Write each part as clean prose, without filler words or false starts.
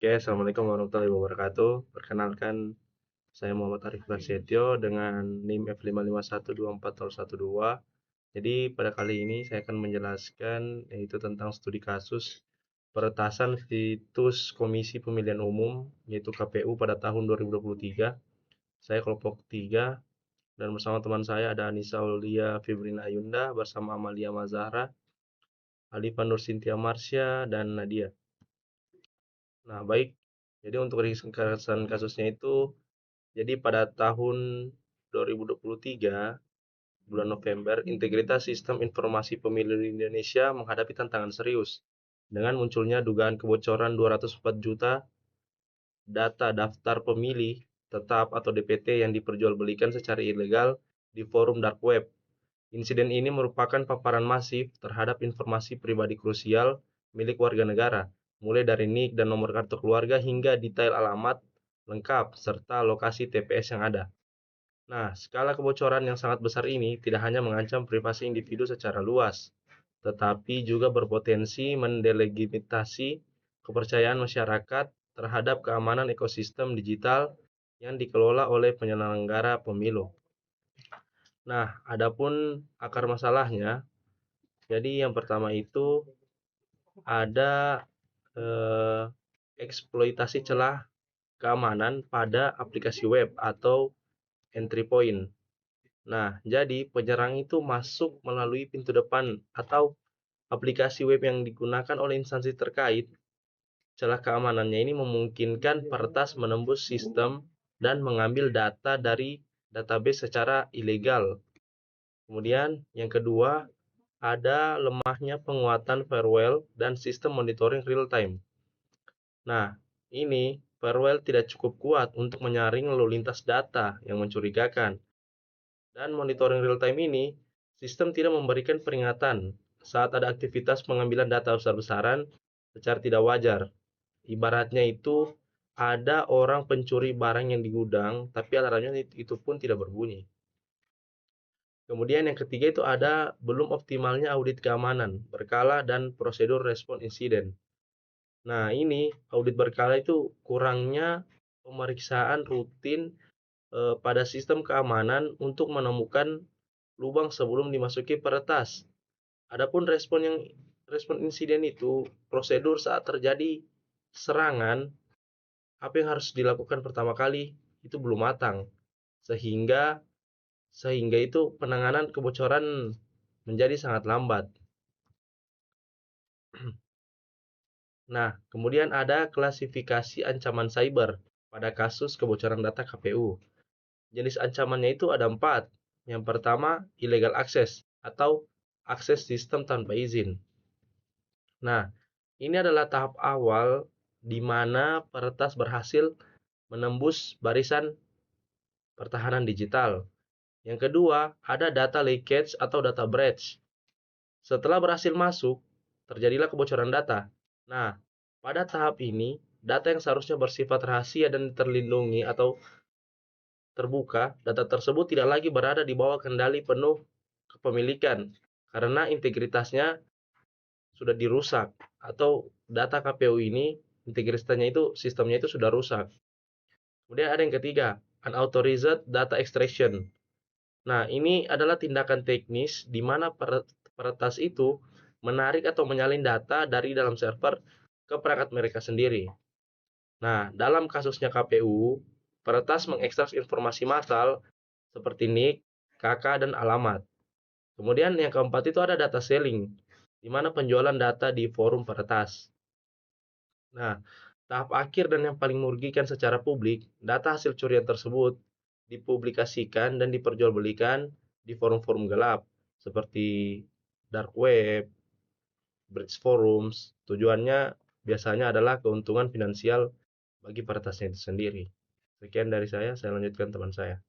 Oke, Assalamualaikum warahmatullahi wabarakatuh. Perkenalkan, saya Muhammad Arif Prasetyo dengan NIM F5512412. Jadi pada kali ini saya akan menjelaskan yaitu tentang studi kasus peretasan situs Komisi Pemilihan Umum yaitu KPU pada tahun 2023. Saya kelompok 3 dan bersama teman saya ada Anissa Aulia Fibrina Ayunda bersama Amalia Mazahra, Alifan Nur Sintia Marsya, dan Nadia. Nah, baik. Jadi untuk ringkasan kasusnya itu, jadi pada tahun 2023, bulan November, integritas sistem informasi pemilu di Indonesia menghadapi tantangan serius dengan munculnya dugaan kebocoran 204 juta data daftar pemilih tetap atau DPT yang diperjualbelikan secara ilegal di forum dark web. Insiden ini merupakan paparan masif terhadap informasi pribadi krusial milik warga negara, mulai dari NIK dan nomor kartu keluarga hingga detail alamat lengkap serta lokasi TPS yang ada. Nah, skala kebocoran yang sangat besar ini tidak hanya mengancam privasi individu secara luas, tetapi juga berpotensi mendelegitimasi kepercayaan masyarakat terhadap keamanan ekosistem digital yang dikelola oleh penyelenggara pemilu. Nah, adapun akar masalahnya, jadi yang pertama itu ada eh, eksploitasi celah keamanan pada aplikasi web atau entry point. Nah, jadi penyerang itu masuk melalui pintu depan atau aplikasi web yang digunakan oleh instansi terkait. Celah keamanannya ini memungkinkan peretas menembus sistem dan mengambil data dari database secara ilegal. Kemudian yang kedua, ada lemahnya penguatan firewall dan sistem monitoring real time. Nah, ini firewall tidak cukup kuat untuk menyaring lalu lintas data yang mencurigakan. Dan monitoring real time ini, sistem tidak memberikan peringatan saat ada aktivitas pengambilan data besar-besaran secara tidak wajar. Ibaratnya itu ada orang pencuri barang yang di gudang, tapi alarmnya itu pun tidak berbunyi. Kemudian yang ketiga itu ada belum optimalnya audit keamanan, berkala dan prosedur respon insiden. Nah, ini audit berkala itu kurangnya pemeriksaan rutin pada sistem keamanan untuk menemukan lubang sebelum dimasuki peretas. Adapun respon insiden itu prosedur saat terjadi serangan, apa yang harus dilakukan pertama kali itu belum matang. Sehingga sehingga itu penanganan kebocoran menjadi sangat lambat. Nah, kemudian ada klasifikasi ancaman cyber pada kasus kebocoran data KPU. Jenis ancamannya itu ada 4. Yang pertama, illegal access atau akses sistem tanpa izin. Nah, ini adalah tahap awal di mana peretas berhasil menembus barisan pertahanan digital. Yang kedua, ada data leakage atau data breach. Setelah berhasil masuk, terjadilah kebocoran data. Nah, pada tahap ini, data yang seharusnya bersifat rahasia dan terlindungi atau terbuka, data tersebut tidak lagi berada di bawah kendali penuh kepemilikan karena integritasnya sudah dirusak atau data KPU ini integritasnya itu sistemnya itu sudah rusak. Kemudian ada yang ketiga, unauthorized data extraction. Nah, ini adalah tindakan teknis di mana peretas itu menarik atau menyalin data dari dalam server ke perangkat mereka sendiri. Nah, dalam kasusnya KPU, peretas mengekstrak informasi massal seperti NIK, KK, dan alamat. Kemudian yang keempat itu ada data selling, di mana penjualan data di forum peretas. Nah, tahap akhir dan yang paling merugikan secara publik, data hasil curian tersebut dipublikasikan dan diperjualbelikan di forum-forum gelap seperti dark web, bridge forums. Tujuannya biasanya adalah keuntungan finansial bagi peretasnya itu sendiri. Sekian dari saya lanjutkan teman saya.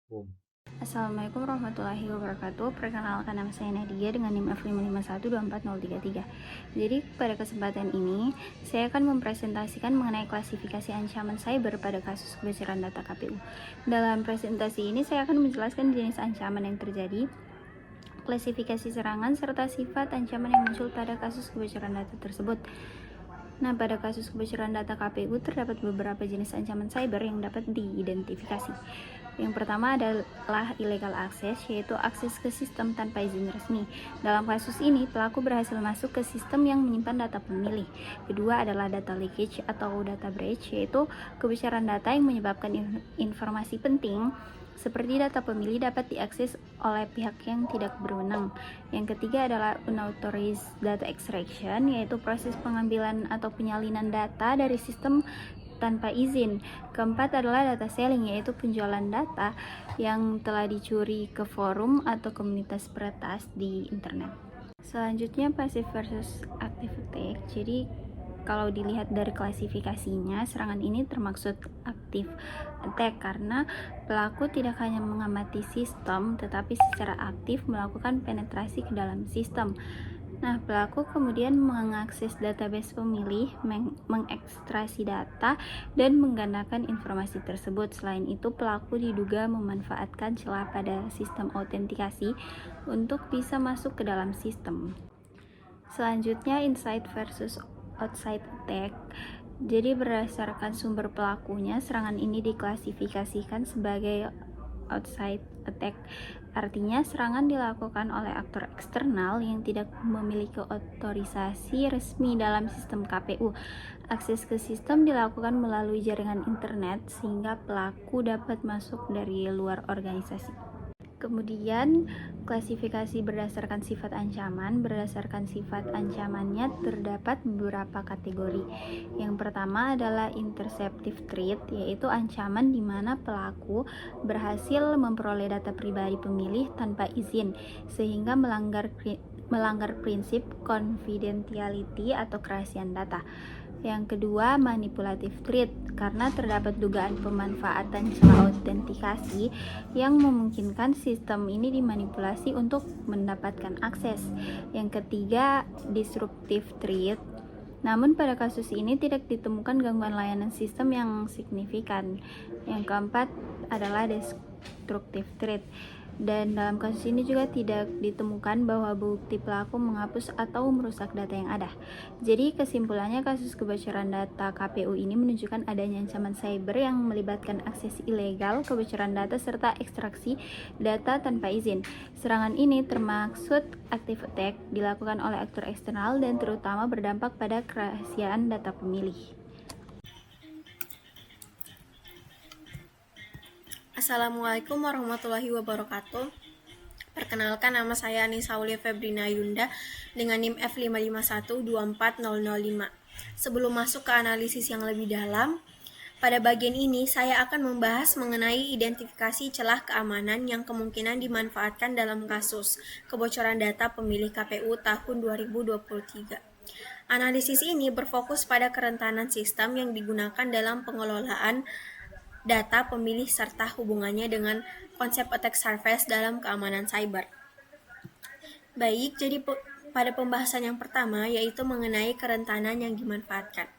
Boom. Assalamualaikum warahmatullahi wabarakatuh. Perkenalkan, nama saya Nadia dengan NIM F551243033. Jadi pada kesempatan ini saya akan mempresentasikan mengenai klasifikasi ancaman cyber pada kasus kebocoran data KPU. Dalam presentasi ini saya akan menjelaskan jenis ancaman yang terjadi, klasifikasi serangan, serta sifat ancaman yang muncul pada kasus kebocoran data tersebut. Nah, pada kasus kebocoran data KPU terdapat beberapa jenis ancaman cyber yang dapat diidentifikasi. Yang pertama adalah illegal access, yaitu akses ke sistem tanpa izin resmi. Dalam kasus ini, pelaku berhasil masuk ke sistem yang menyimpan data pemilih. Kedua adalah data leakage atau data breach, yaitu kebocoran data yang menyebabkan informasi penting seperti data pemilih dapat diakses oleh pihak yang tidak berwenang. Yang ketiga adalah unauthorized data extraction, yaitu proses pengambilan atau penyalinan data dari sistem tanpa izin. Keempat adalah data selling, yaitu penjualan data yang telah dicuri ke forum atau komunitas peretas di internet. Selanjutnya passive versus active attack. Jadi kalau dilihat dari klasifikasinya, serangan ini termaksud aktif attack karena pelaku tidak hanya mengamati sistem, tetapi secara aktif melakukan penetrasi ke dalam sistem. Nah, pelaku kemudian mengakses database pemilih, mengekstraksi data, dan menggandakan informasi tersebut. Selain itu, pelaku diduga memanfaatkan celah pada sistem autentikasi untuk bisa masuk ke dalam sistem. Selanjutnya, inside versus outside attack. Jadi berdasarkan sumber pelakunya, serangan ini diklasifikasikan sebagai outside attack. Artinya serangan dilakukan oleh aktor eksternal yang tidak memiliki otorisasi resmi dalam sistem KPU. Akses ke sistem dilakukan melalui jaringan internet sehingga pelaku dapat masuk dari luar organisasi. Kemudian klasifikasi berdasarkan sifat ancaman. Berdasarkan sifat ancamannya terdapat beberapa kategori. Yang pertama adalah interceptive threat, yaitu ancaman di mana pelaku berhasil memperoleh data pribadi pemilih tanpa izin sehingga melanggar prinsip confidentiality atau kerahasiaan data. Yang kedua, manipulative threat, karena terdapat dugaan pemanfaatan celah autentikasi yang memungkinkan sistem ini dimanipulasi untuk mendapatkan akses. Yang ketiga, disruptive threat. Namun pada kasus ini tidak ditemukan gangguan layanan sistem yang signifikan. Yang keempat adalah destructive threat. Dan dalam kasus ini juga tidak ditemukan bahwa bukti pelaku menghapus atau merusak data yang ada. Jadi kesimpulannya, kasus kebocoran data KPU ini menunjukkan adanya ancaman cyber yang melibatkan akses ilegal, kebocoran data, serta ekstraksi data tanpa izin. Serangan ini termaksud active attack, dilakukan oleh aktor eksternal dan terutama berdampak pada kerahasiaan data pemilih. Assalamualaikum warahmatullahi wabarakatuh. Perkenalkan, nama saya Anissa Aulia Febrina Yunda dengan NIM F551-24005. Sebelum masuk ke analisis yang lebih dalam, pada bagian ini saya akan membahas mengenai identifikasi celah keamanan yang kemungkinan dimanfaatkan dalam kasus kebocoran data pemilih KPU tahun 2023. Analisis ini berfokus pada kerentanan sistem yang digunakan dalam pengelolaan data pemilih serta hubungannya dengan konsep attack surface dalam keamanan cyber. Baik, jadi pada pembahasan yang pertama yaitu mengenai kerentanan yang dimanfaatkan.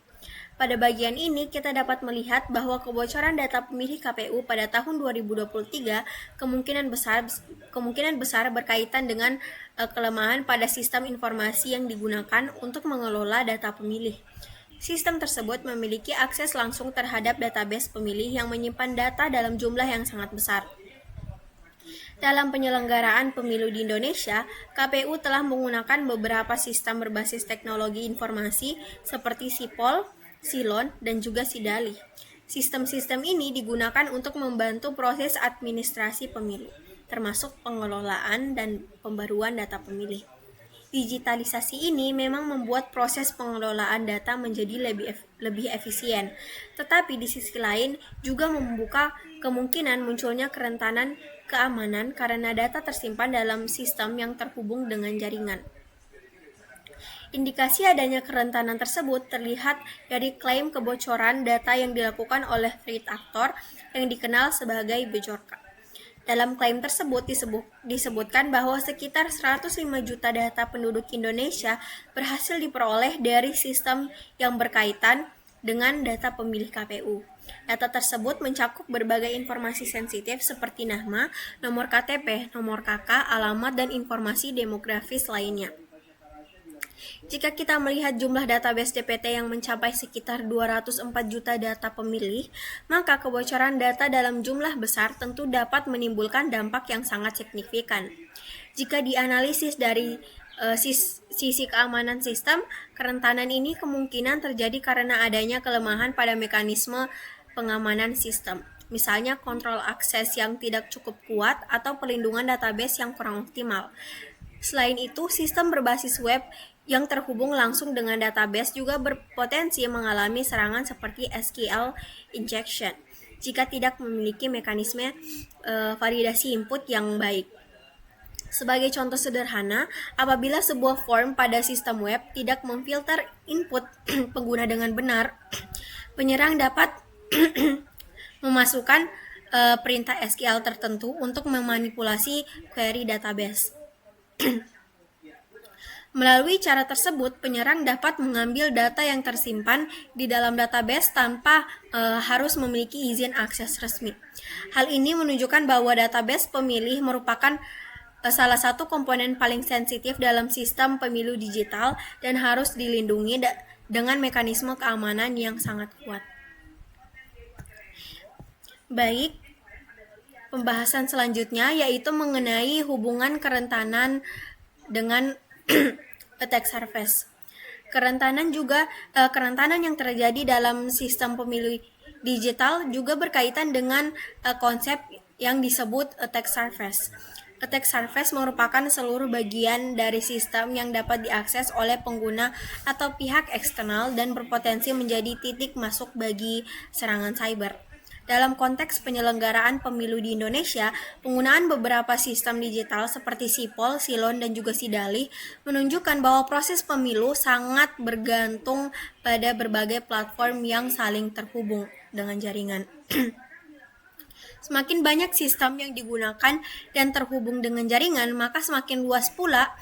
Pada bagian ini kita dapat melihat bahwa kebocoran data pemilih KPU pada tahun 2023 kemungkinan besar berkaitan dengan kelemahan pada sistem informasi yang digunakan untuk mengelola data pemilih. Sistem tersebut memiliki akses langsung terhadap database pemilih yang menyimpan data dalam jumlah yang sangat besar. Dalam penyelenggaraan pemilu di Indonesia, KPU telah menggunakan beberapa sistem berbasis teknologi informasi seperti SIPOL, SILON, dan juga SIDALI. Sistem-sistem ini digunakan untuk membantu proses administrasi pemilu, termasuk pengelolaan dan pembaruan data pemilih. Digitalisasi ini memang membuat proses pengelolaan data menjadi lebih efisien, tetapi di sisi lain juga membuka kemungkinan munculnya kerentanan keamanan karena data tersimpan dalam sistem yang terhubung dengan jaringan. Indikasi adanya kerentanan tersebut terlihat dari klaim kebocoran data yang dilakukan oleh threat actor yang dikenal sebagai Bjorka. Dalam klaim tersebut disebutkan bahwa sekitar 105 juta data penduduk Indonesia berhasil diperoleh dari sistem yang berkaitan dengan data pemilih KPU. Data tersebut mencakup berbagai informasi sensitif seperti nama, nomor KTP, nomor KK, alamat, dan informasi demografis lainnya. Jika kita melihat jumlah database DPT yang mencapai sekitar 204 juta data pemilih, maka kebocoran data dalam jumlah besar tentu dapat menimbulkan dampak yang sangat signifikan. Jika dianalisis dari sisi keamanan sistem, kerentanan ini kemungkinan terjadi karena adanya kelemahan pada mekanisme pengamanan sistem. Misalnya kontrol akses yang tidak cukup kuat atau pelindungan database yang kurang optimal. Selain itu, sistem berbasis web yang terhubung langsung dengan database juga berpotensi mengalami serangan seperti SQL injection jika tidak memiliki mekanisme validasi input yang baik. Sebagai contoh sederhana, apabila sebuah form pada sistem web tidak memfilter input pengguna dengan benar, penyerang dapat memasukkan perintah SQL tertentu untuk memanipulasi query database. Melalui cara tersebut, penyerang dapat mengambil data yang tersimpan di dalam database tanpa harus memiliki izin akses resmi. Hal ini menunjukkan bahwa database pemilih merupakan salah satu komponen paling sensitif dalam sistem pemilu digital dan harus dilindungi dengan mekanisme keamanan yang sangat kuat. Baik, pembahasan selanjutnya yaitu mengenai hubungan kerentanan dengan attack surface. Kerentanan yang terjadi dalam sistem pemilu digital juga berkaitan dengan konsep yang disebut attack surface. Attack surface merupakan seluruh bagian dari sistem yang dapat diakses oleh pengguna atau pihak eksternal dan berpotensi menjadi titik masuk bagi serangan cyber. Dalam konteks penyelenggaraan pemilu di Indonesia, penggunaan beberapa sistem digital seperti Sipol, Silon, dan juga Sidalih menunjukkan bahwa proses pemilu sangat bergantung pada berbagai platform yang saling terhubung dengan jaringan. Semakin banyak sistem yang digunakan dan terhubung dengan jaringan, maka semakin luas pula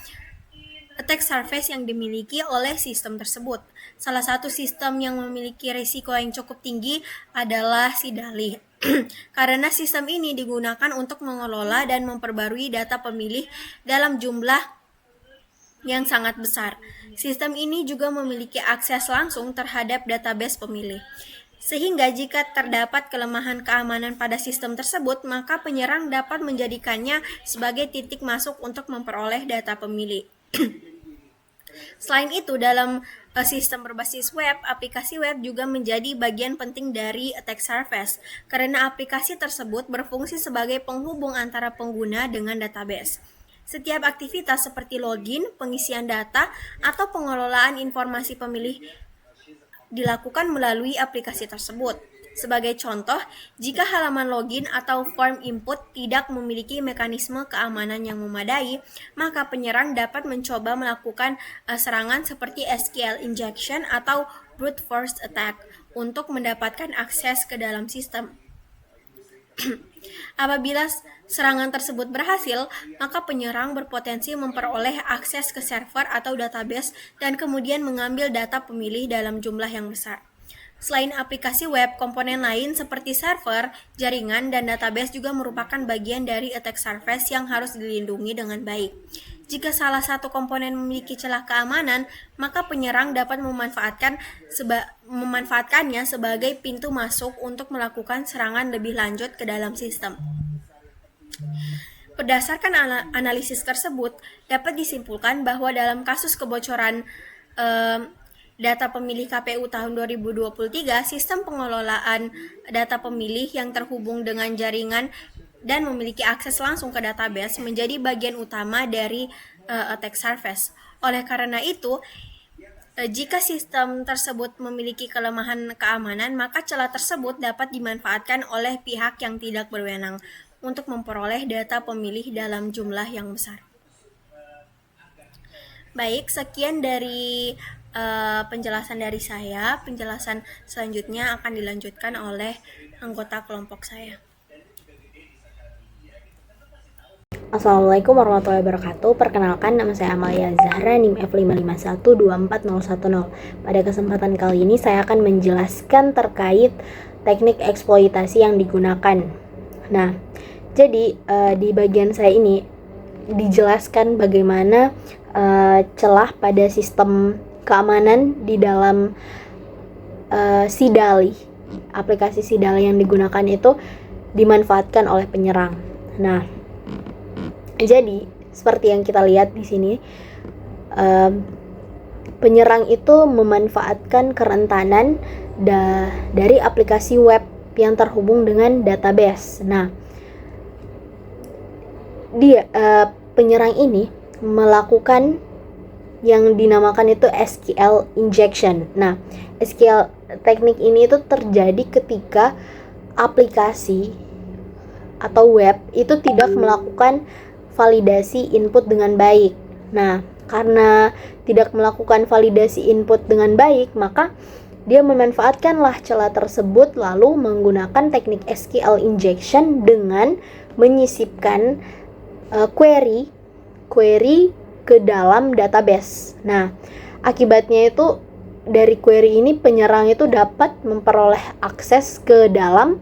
attack surface yang dimiliki oleh sistem tersebut. Salah satu sistem yang memiliki risiko yang cukup tinggi adalah Sidalih. Karena sistem ini digunakan untuk mengelola dan memperbarui data pemilih dalam jumlah yang sangat besar. Sistem ini juga memiliki akses langsung terhadap database pemilih. Sehingga jika terdapat kelemahan keamanan pada sistem tersebut, maka penyerang dapat menjadikannya sebagai titik masuk untuk memperoleh data pemilih. Selain itu, dalam sistem berbasis web, aplikasi web juga menjadi bagian penting dari attack surface, karena aplikasi tersebut berfungsi sebagai penghubung antara pengguna dengan database. Setiap aktivitas seperti login, pengisian data, atau pengelolaan informasi pemilih dilakukan melalui aplikasi tersebut. Sebagai contoh, jika halaman login atau form input tidak memiliki mekanisme keamanan yang memadai, maka penyerang dapat mencoba melakukan serangan seperti SQL injection atau brute force attack untuk mendapatkan akses ke dalam sistem. Apabila serangan tersebut berhasil, maka penyerang berpotensi memperoleh akses ke server atau database dan kemudian mengambil data pemilih dalam jumlah yang besar. Selain aplikasi web, komponen lain seperti server, jaringan, dan database juga merupakan bagian dari attack surface yang harus dilindungi dengan baik. Jika salah satu komponen memiliki celah keamanan, maka penyerang dapat memanfaatkannya sebagai pintu masuk untuk melakukan serangan lebih lanjut ke dalam sistem. Berdasarkan analisis tersebut, dapat disimpulkan bahwa dalam kasus kebocoran data pemilih KPU tahun 2023, sistem pengelolaan data pemilih yang terhubung dengan jaringan dan memiliki akses langsung ke database menjadi bagian utama dari attack surface. Oleh karena itu, jika sistem tersebut memiliki kelemahan keamanan, maka celah tersebut dapat dimanfaatkan oleh pihak yang tidak berwenang untuk memperoleh data pemilih dalam jumlah yang besar. Baik, sekian dari penjelasan dari saya. Penjelasan selanjutnya akan dilanjutkan oleh anggota kelompok saya. Assalamualaikum warahmatullahi wabarakatuh. Perkenalkan, nama saya Amalia Zahra, NIM F551-24010. Pada kesempatan kali ini saya akan menjelaskan terkait teknik eksploitasi yang digunakan. Nah, jadi di bagian saya ini dijelaskan bagaimana celah pada sistem keamanan di dalam Sidali. Aplikasi Sidali yang digunakan itu dimanfaatkan oleh penyerang. Nah, jadi seperti yang kita lihat di sini, penyerang itu memanfaatkan kerentanan dari aplikasi web yang terhubung dengan database. Nah, penyerang ini melakukan yang dinamakan itu SQL injection. Nah, SQL teknik ini itu terjadi ketika aplikasi atau web itu tidak melakukan validasi input dengan baik. Nah, karena tidak melakukan validasi input dengan baik, maka dia memanfaatkanlah celah tersebut lalu menggunakan teknik SQL injection dengan menyisipkan query ke dalam database. Nah, akibatnya itu dari query ini penyerang itu dapat memperoleh akses ke dalam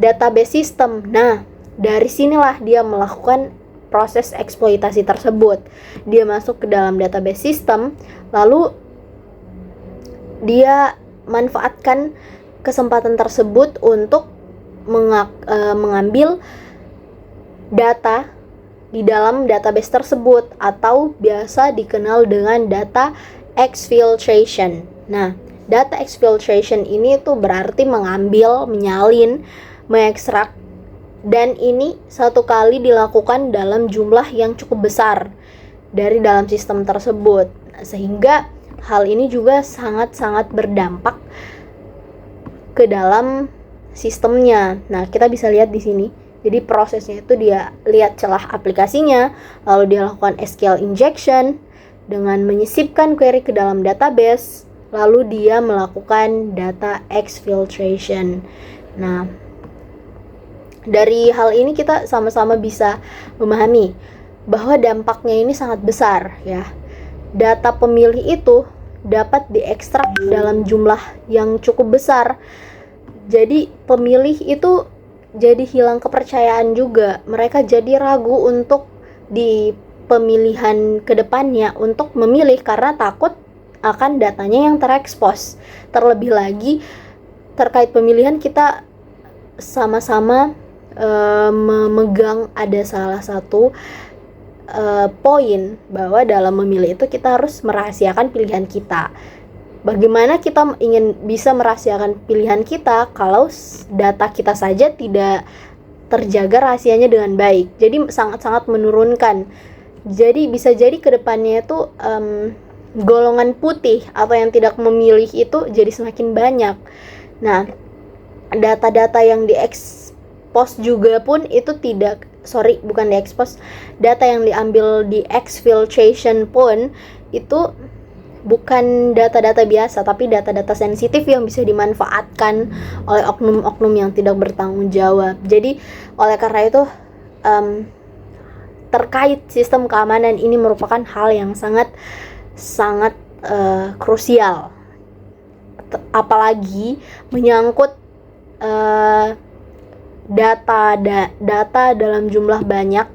database system. Nah, dari sinilah dia melakukan proses eksploitasi tersebut. Dia masuk ke dalam database system, lalu dia manfaatkan kesempatan tersebut untuk mengambil data di dalam database tersebut atau biasa dikenal dengan data exfiltration. Nah, data exfiltration ini tuh berarti mengambil, menyalin, mengekstrak, dan ini satu kali dilakukan dalam jumlah yang cukup besar dari dalam sistem tersebut, sehingga hal ini juga sangat-sangat berdampak ke dalam sistemnya. Nah, kita bisa lihat di sini. Jadi prosesnya itu dia lihat celah aplikasinya, lalu dia lakukan SQL injection dengan menyisipkan query ke dalam database, lalu dia melakukan data exfiltration. Nah, dari hal ini kita sama-sama bisa memahami bahwa dampaknya ini sangat besar ya. Data pemilih itu dapat diekstrak dalam jumlah yang cukup besar. Jadi pemilih itu jadi hilang kepercayaan juga. Mereka jadi ragu untuk di pemilihan kedepannya untuk memilih karena takut akan datanya yang terekspos. Terlebih lagi terkait pemilihan kita sama-sama memegang ada salah satu poin bahwa dalam memilih itu kita harus merahasiakan pilihan kita. Bagaimana kita ingin bisa merahasiakan pilihan kita kalau data kita saja tidak terjaga rahasianya dengan baik? Jadi sangat-sangat menurunkan. Jadi bisa jadi kedepannya itu golongan putih atau yang tidak memilih itu jadi semakin banyak. Nah, data-data yang diekspos juga pun itu bukan diekspos, data yang diambil di exfiltration pun itu bukan data-data biasa, tapi data-data sensitif yang bisa dimanfaatkan oleh oknum-oknum yang tidak bertanggung jawab. Jadi oleh karena itu terkait sistem keamanan ini merupakan hal yang sangat krusial, apalagi menyangkut data dalam jumlah banyak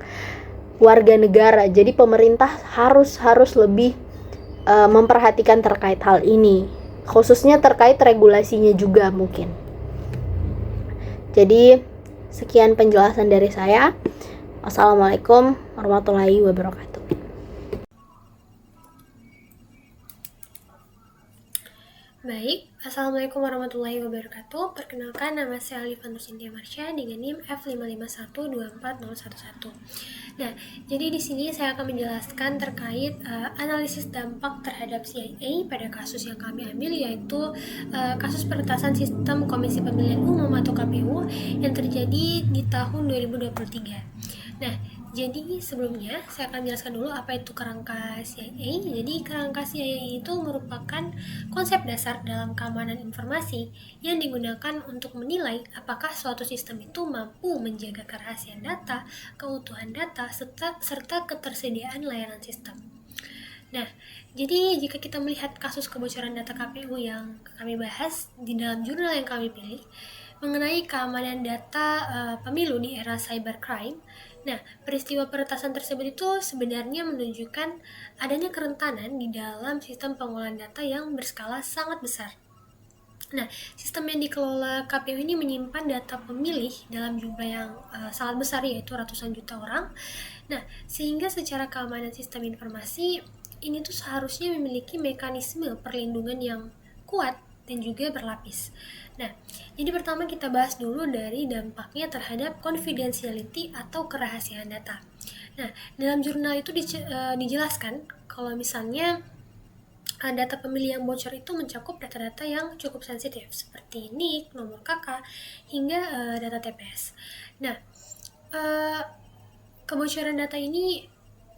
warga negara. Jadi pemerintah harus lebih memperhatikan terkait hal ini, khususnya terkait regulasinya juga mungkin. Jadi sekian penjelasan dari saya. Wassalamualaikum warahmatullahi wabarakatuh. Baik, Assalamualaikum warahmatullahi wabarakatuh. Perkenalkan, nama saya Alifantur Cynthia Marsha dengan NIM F551240111. Nah, jadi di sini saya akan menjelaskan terkait analisis dampak terhadap CIA pada kasus yang kami ambil, yaitu kasus peretasan sistem Komisi Pemilihan Umum atau KPU yang terjadi di tahun 2023. Nah, jadi sebelumnya saya akan menjelaskan dulu apa itu kerangka CIA. Jadi kerangka CIA itu merupakan konsep dasar dalam keamanan informasi yang digunakan untuk menilai apakah suatu sistem itu mampu menjaga kerahasiaan data, keutuhan data, serta ketersediaan layanan sistem. Nah, jadi jika kita melihat kasus kebocoran data KPU yang kami bahas di dalam jurnal yang kami pilih mengenai keamanan data pemilu di era cybercrime, Nah, peristiwa peretasan tersebut itu sebenarnya menunjukkan adanya kerentanan di dalam sistem pengolahan data yang berskala sangat besar. Nah, sistem yang dikelola KPU ini menyimpan data pemilih dalam jumlah yang sangat besar, yaitu ratusan juta orang. Nah, sehingga secara keamanan sistem informasi ini tuh seharusnya memiliki mekanisme perlindungan yang kuat dan juga berlapis. Nah, jadi pertama kita bahas dulu dari dampaknya terhadap confidentiality atau kerahasiaan data. Nah, dalam jurnal itu dijelaskan kalau misalnya data pemilih yang bocor itu mencakup data-data yang cukup sensitif seperti NIK, nomor KK, hingga data TPS. Nah, kebocoran data ini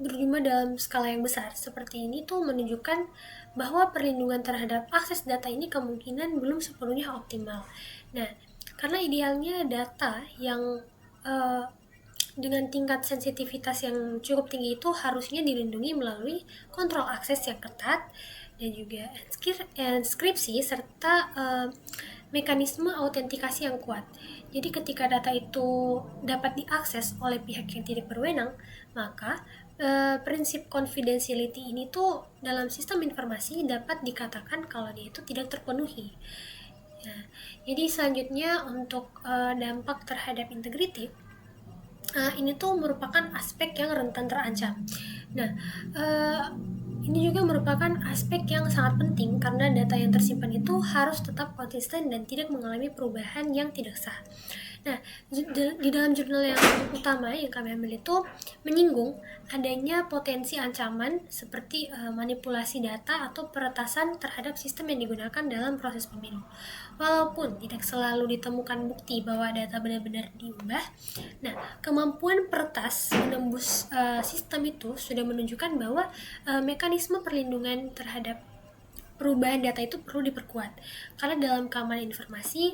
berjumlah dalam skala yang besar. Seperti ini tuh menunjukkan bahwa perlindungan terhadap akses data ini kemungkinan belum sepenuhnya optimal. Nah, karena idealnya data yang dengan tingkat sensitivitas yang cukup tinggi itu harusnya dilindungi melalui kontrol akses yang ketat dan juga enskripsi serta mekanisme autentikasi yang kuat. Jadi ketika data itu dapat diakses oleh pihak yang tidak berwenang, maka prinsip confidentiality ini tuh dalam sistem informasi dapat dikatakan kalau dia itu tidak terpenuhi. Nah, jadi selanjutnya untuk dampak terhadap integriti, ini tuh merupakan aspek yang rentan terancam. Nah, ini juga merupakan aspek yang sangat penting karena data yang tersimpan itu harus tetap konsisten dan tidak mengalami perubahan yang tidak sah. Nah, di dalam jurnal yang utama yang kami ambil itu menyinggung adanya potensi ancaman seperti manipulasi data atau peretasan terhadap sistem yang digunakan dalam proses pemilu. Walaupun tidak selalu ditemukan bukti bahwa data benar-benar diubah, nah, kemampuan peretas menembus sistem itu sudah menunjukkan bahwa mekanisme perlindungan terhadap perubahan data itu perlu diperkuat. Karena dalam keamanan informasi,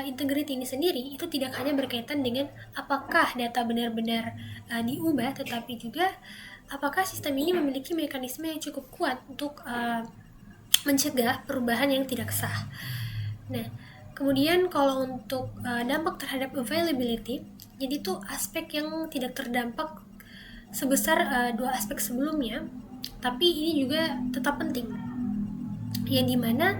integriti ini sendiri itu tidak hanya berkaitan dengan apakah data benar-benar diubah, tetapi juga apakah sistem ini memiliki mekanisme yang cukup kuat untuk mencegah perubahan yang tidak sah. Nah, kemudian kalau untuk dampak terhadap availability, jadi itu aspek yang tidak terdampak sebesar dua aspek sebelumnya, tapi ini juga tetap penting, yang dimana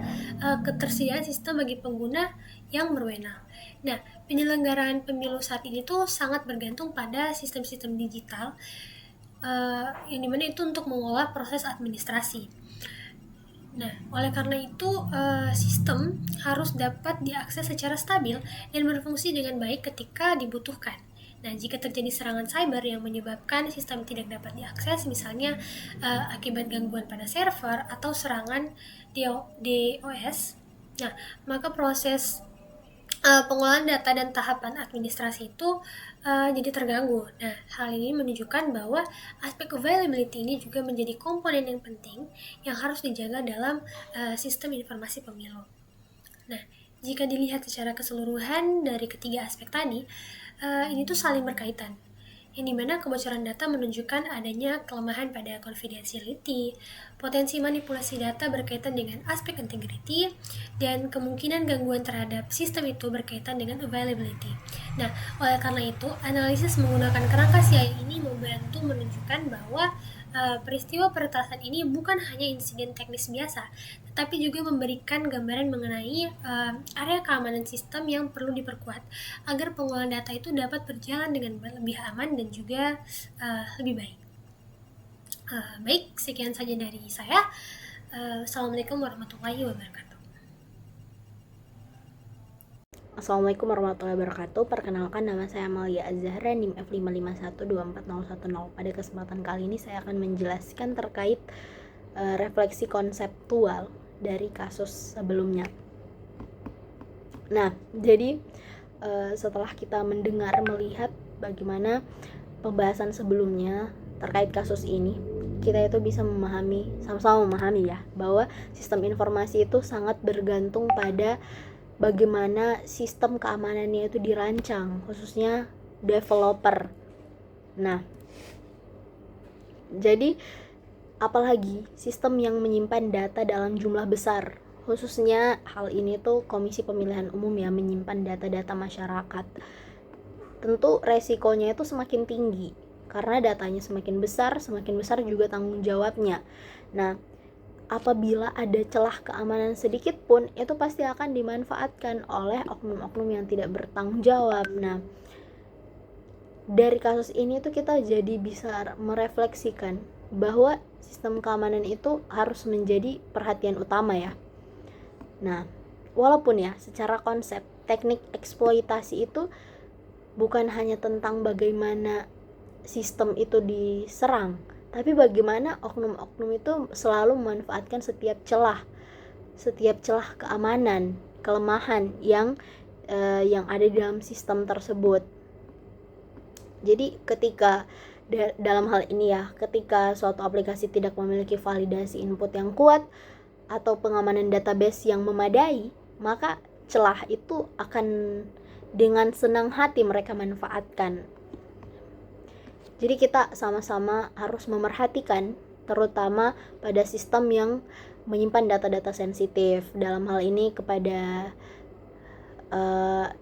ketersediaan sistem bagi pengguna yang berwenang. Nah, penyelenggaraan pemilu saat ini tuh sangat bergantung pada sistem-sistem digital, yang dimana itu untuk mengolah proses administrasi. Nah, oleh karena itu sistem harus dapat diakses secara stabil dan berfungsi dengan baik ketika dibutuhkan. Nah, jika terjadi serangan cyber yang menyebabkan sistem tidak dapat diakses, misalnya akibat gangguan pada server atau serangan DOS, nah, maka proses pengolahan data dan tahapan administrasi itu jadi terganggu. Nah, hal ini menunjukkan bahwa aspek availability ini juga menjadi komponen yang penting yang harus dijaga dalam sistem informasi pemilu. Nah, jika dilihat secara keseluruhan dari ketiga aspek tadi, ini tuh saling berkaitan, yang dimana kebocoran data menunjukkan adanya kelemahan pada confidentiality, potensi manipulasi data berkaitan dengan aspek integrity, dan kemungkinan gangguan terhadap sistem itu berkaitan dengan availability. Nah, oleh karena itu, analisis menggunakan kerangka CI ini membantu menunjukkan bahwa peristiwa peretasan ini bukan hanya insiden teknis biasa, tetapi juga memberikan gambaran mengenai area keamanan sistem yang perlu diperkuat agar pengolahan data itu dapat berjalan dengan lebih aman dan juga lebih baik. Baik, sekian saja dari saya. Assalamualaikum warahmatullahi wabarakatuh. Assalamualaikum warahmatullahi wabarakatuh. Perkenalkan, nama saya Amalia Az-Zahra, NIM F5512401. Pada kesempatan kali ini saya akan menjelaskan terkait refleksi konseptual dari kasus sebelumnya. Nah, jadi setelah kita melihat bagaimana pembahasan sebelumnya terkait kasus ini, kita itu bisa sama-sama memahami ya, bahwa sistem informasi itu sangat bergantung pada bagaimana sistem keamanannya itu dirancang, khususnya developer. Nah, jadi apalagi sistem yang menyimpan data dalam jumlah besar, khususnya hal ini tuh Komisi Pemilihan Umum ya, menyimpan data-data masyarakat. tentu resikonya itu semakin tinggi karena datanya semakin besar juga tanggung jawabnya. Nah, apabila ada celah keamanan sedikit pun, itu pasti akan dimanfaatkan oleh oknum-oknum yang tidak bertanggung jawab. Nah, dari kasus ini tuh kita jadi bisa merefleksikan bahwa sistem keamanan itu harus menjadi perhatian utama ya. Nah, walaupun ya secara konsep teknik eksploitasi itu bukan hanya tentang bagaimana sistem itu diserang, tapi bagaimana oknum-oknum itu selalu memanfaatkan setiap celah keamanan, kelemahan yang ada di dalam sistem tersebut. Jadi ketika dalam hal ini ya, ketika suatu aplikasi tidak memiliki validasi input yang kuat atau pengamanan database yang memadai, maka celah itu akan dengan senang hati mereka manfaatkan. Jadi kita sama-sama harus memerhatikan, terutama pada sistem yang menyimpan data-data sensitif, dalam hal ini kepada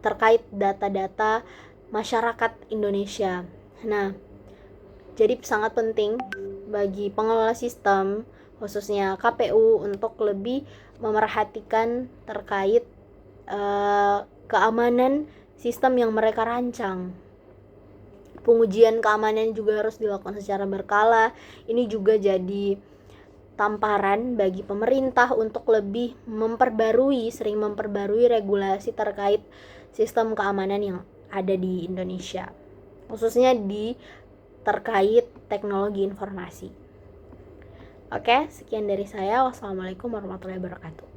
terkait data-data masyarakat Indonesia. Nah, jadi sangat penting bagi pengelola sistem, khususnya KPU, untuk lebih memerhatikan terkait keamanan sistem yang mereka rancang. Pengujian keamanan juga harus dilakukan secara berkala. Ini juga jadi tamparan bagi pemerintah untuk lebih sering memperbarui regulasi terkait sistem keamanan yang ada di Indonesia, khususnya terkait teknologi informasi. Oke, sekian dari saya. Wassalamualaikum warahmatullahi wabarakatuh.